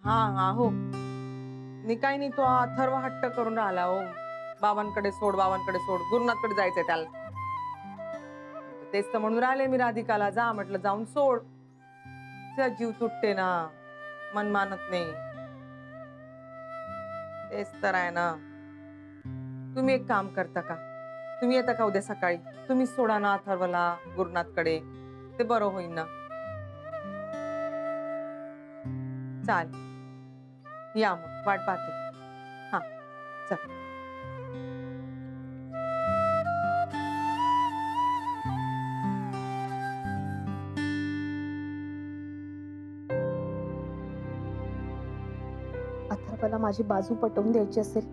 हा हा हो नि काही नाही तो अथर्व हट्ट करून राहिला हो. बाबांकडे सोड बाबांकडे सोड गुरुनाथकडे जायचंय त्याला. तेच तर म्हणून राहिले मी राधिकाला जा म्हटलं जाऊन सोड. तिचा जीव तुटते ना मन मानत नाही. तेच तर आहे ना. तुम्ही एक काम करता का तुम्ही येता का उद्या सकाळी तुम्ही सोडा ना अथर्वला गुरुनाथकडे ते बरं होईल ना. चाल या मग वाट पाहते. हा चल. अथर्वला माझी बाजू पटवून द्यायची असेल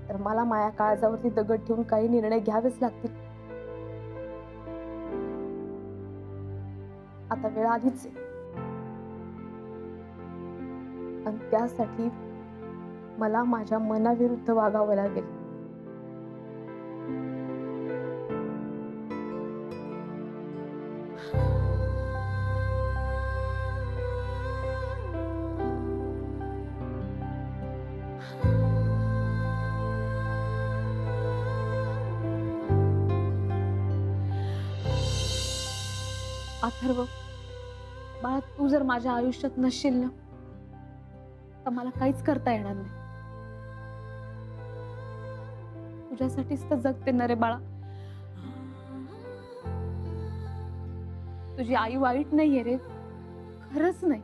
तर मला माया काळजावरती दगड ठेवून काही निर्णय घ्यावेच लागतील. आता वेळ आलीच आहे आणि त्यासाठी मला माझ्या मनाविरुद्ध वागावं लागेल. अथर्व बाळा तू जर माझ्या आयुष्यात नसशील ना तर मला काहीच करता येणार नाही. तुझ्यासाठीच तर जगते ना रे बाळा. तुझी आई वाईट नाहीये रे खरंच नाही.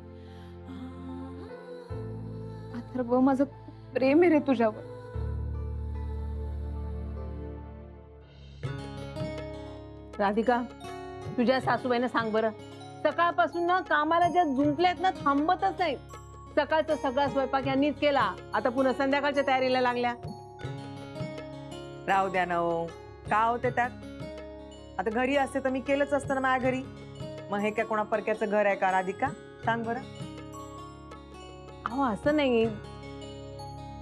अथर्व माझं खूप प्रेम आहे रे तुझ्यावर. राधिका तुझ्या सासूबाईंना सांग बरं सकाळपासून ना कामाला ज्या जुंपल्यात ना थांबतच नाही. सकाळचा सगळा स्वयंपाक यांनीच केला आता पुन्हा संध्याकाळच्या तयारीला लागल्या. राहू द्या ना हो का होते त्यात. आता घरी असते तर मी केलंच असतं ना माझ्या घरी. मग हे काय कोणा परक्याचं घर आहे का राधिका सांग बरं. अहो असं नाही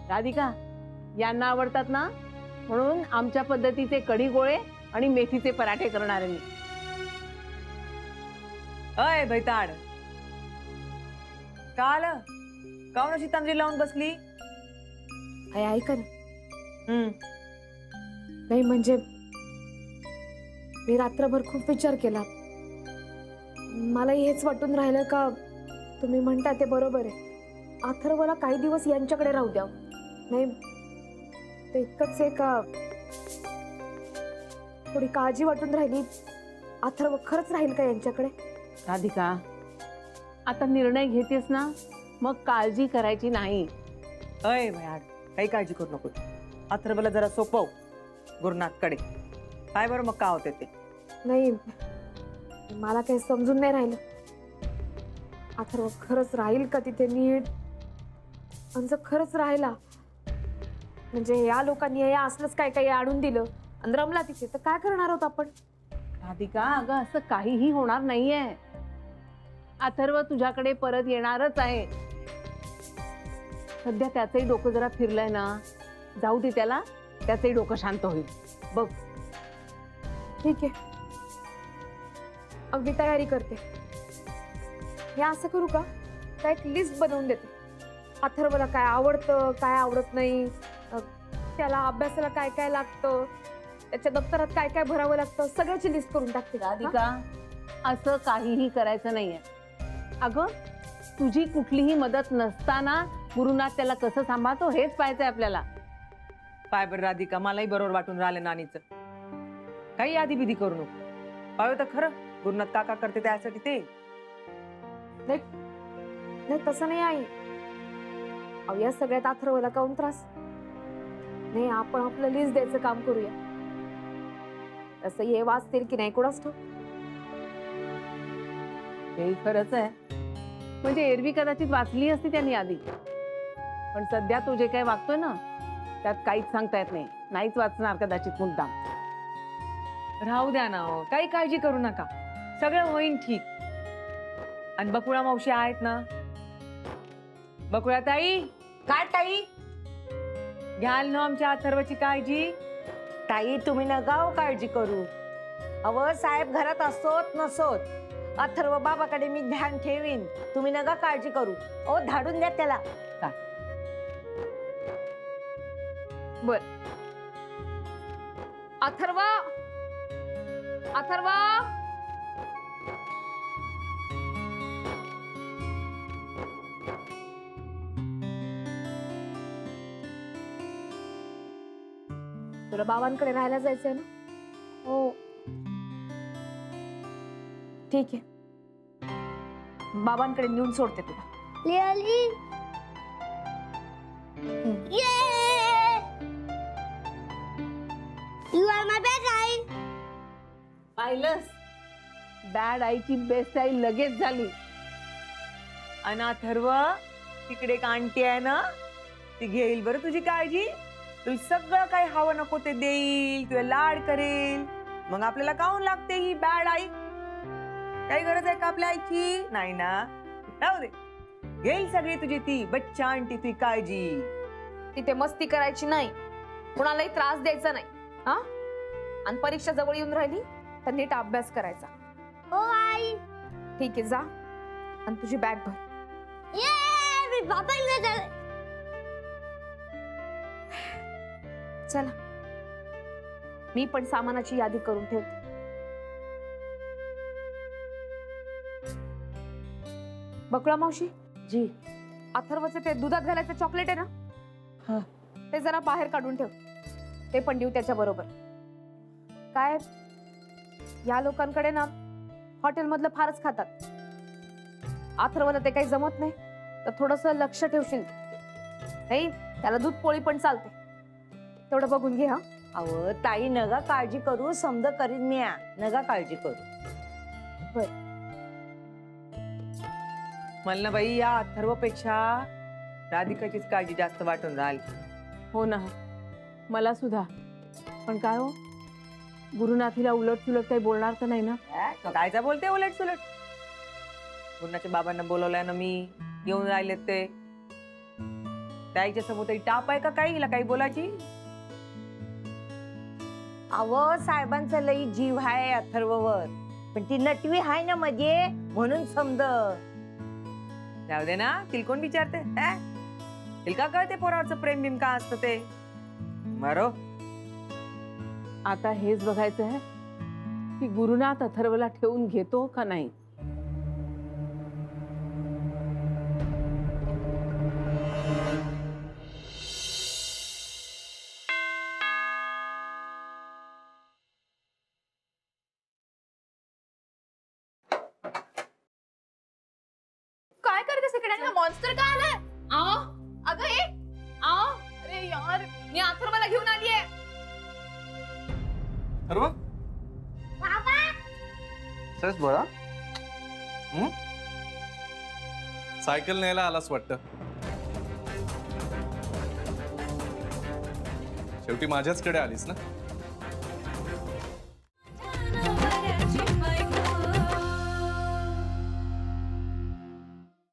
राधिका यांना आवडतात ना म्हणून आमच्या पद्धतीचे कढी गोळे आणि मेथीचे पराठे करणार आहे मी. अय भैताड का आलं काऊन अशी तंद्री लावून बसली. आई ऐका ना. हम्म नाही म्हणजे मी रात्रभर खूप विचार केला. मलाही हेच वाटून राहिलं का तुम्ही म्हणता ते बरोबर आहे. अथर्वला काही दिवस यांच्याकडे राहू द्या. नाही ते इतकंच आहे का थोडी काळजी वाटून राहिली. अथर्व खरंच राहील का यांच्याकडे. राधिका आता निर्णय घेतेस ना मग काळजी करायची नाही. अय भयाड काही काळजी करू नको. अथर्वला जरा सोपव गुरुनाथकडे काय बरं मग का होते ते. नाही मला काही समजून नाही राहिलं. अथर्व खरंच राहील का तिथे नीट आणि जर खरंच राहिला म्हणजे या लोकांनी या असलंच काय काही आणून दिलं आणि रमला तिथे तर काय करणार आहोत आपण. राधिका अगं असं काहीही होणार नाहीये. अथर्व तुझ्याकडे परत येणारच आहे. सध्या त्याचंही डोकं जरा फिरलंय ना जाऊ दे त्याला त्याचंही डोकं शांत होईल बघ. ठीक आहे अगदी तयारी करते. हे असं करू का काय एक लिस्ट बनवून देते. अथर्वला काय आवडतं काय आवडत नाही त्याला अभ्यासाला काय काय लागतं त्याच्या दप्तरात काय काय भरावं लागतं सगळ्याची लिस्ट करून टाकते. राधिका असं काहीही करायचं नाहीये. अगं तुझी कुठलीही मदत नसताना गुरुनाथ त्याला कसं सांभाळतो हेच पाहायचंय आपल्याला. पाय बरं राधिका मलाही बरोबर वाटून राहिलं नानीचं. काही आधी बिधी करू नको. पाहिलं तर खरं गुरुनाथ काका करते त्यासाठी ते. नाही नाही तसं नाही आई. अहो या सगळ्यात अथर्वला काऊन त्रास. नाही आपण आपलं लिस्ट द्यायचं काम करूया. तसं हे वाचतील की नाही कोणाच ठाऊक. हे खरंच आहे. म्हणजे एरवी कदाचित वाचली असती त्यांनी आधी पण सध्या तो जे काही वागतोय ना त्यात काहीच सांगता येत नाही. नाहीच वाचणार कदाचित मुद्दाम. राहू द्या ना हो. काही काळजी करू नका सगळं होईन ठीक. आणि बकुळा मावशी आहेत ना. बकुळा ताई काय ताई. घ्याल ना आमच्या अथर्वची काळजी. ताई तुम्ही नका हो काळजी करू. अव साहेब घरात असोत नसोत अथर्व बाबाकडे मी ध्यान ठेवीन, तुम्ही नका काळजी करू. ओ धाडून द्या त्याला. बर. अथर्वा, अथर्वा, तुला बाबांकडे राहायला जायचंय ना? हो, ठीक आहे. बाबांकडे नेऊन सोडते तुला. Really? Yeah! You are my best guy. पाहिलंस, बॅड आईची बेस्ट आई लगेच झाली. अनाथर्व, तिकडे एक आंटी आहे ना, ती घेईल बरं तुझी काळजी. तुला सगळं काही हवं नको ते देईल, तुझे लाड करेल. मग आपल्याला काहून लागते ही बॅड आई? काही गरज आहे का आपल्या आईची? नाही ना. राहू दे, घेईल सगळी तुझी ती बच्चा आंटी तुझी काळजी. तिथे मस्ती करायची नाही, कुणालाही त्रास द्यायचा नाही. हा, आणि परीक्षा जवळ येऊन राहिली तर नीट अभ्यास करायचा. Oh, आई. ठीक आहे, जा आणि तुझी बॅग भर. Yeah! मी बाबांकडे जाते. चला, मी पण सामानाची यादी करून ठेवते. बकुळा मावशी जी. अथर्वचं ते दुधात घालायचं चॉकलेट आहे ना, हा. ते जरा बाहेर काढून ठेव. ते पण देऊ त्याच्या बरोबर. काय, या लोकांकडे ना हॉटेल मधलं फारच खातात. अथर्वला ते काही जमत नाही, तर थोडस लक्ष ठेवशील. नाही, त्याला दूध पोळी पण चालते, तेवढं बघून घे. हा, अहो ताई, नका काळजी करू, समज करीन मी. नका काळजी करू. मला ना बाई या अथर्वपेक्षा राधिकाचीच काळजी जास्त वाटून राहिली. हो ना, मला सुद्धा. पण काय हो, गुरुनाथीला उलट सुलट काही बोलणार तर नाही ना? तो कायचा बोलते उलट सुलट? गुरुनाच्या बाबांना बोलवलंय ना मी, येऊन राहिलेत ते. त्याच्या समोर तरी टाप आहे का काही, हिला काही बोलायची? अहो साहेबांचा लई जीव आहे अथर्ववर, पण ती नटवी आहे ना मध्ये, म्हणून समज. जाऊ दे ना, तिला कोण विचारते? तिला का कळते पोरावरचं प्रेम बिम का असतं ते? मारो. आता हेच बघायचं आहे की गुरुनाथ अथर्वला ठेवून घेतो का नाही. काय करते सगळ्यांना? मॉन्स्टर का आलाय? आओ, अगं हे, आओ, अरे यार, मी अथर्वला घेऊन आलीये. अरे वा, सस बरा. सायकल न्यायला आलास वाटतं. शेवटी माझ्याचकडे आलीस ना.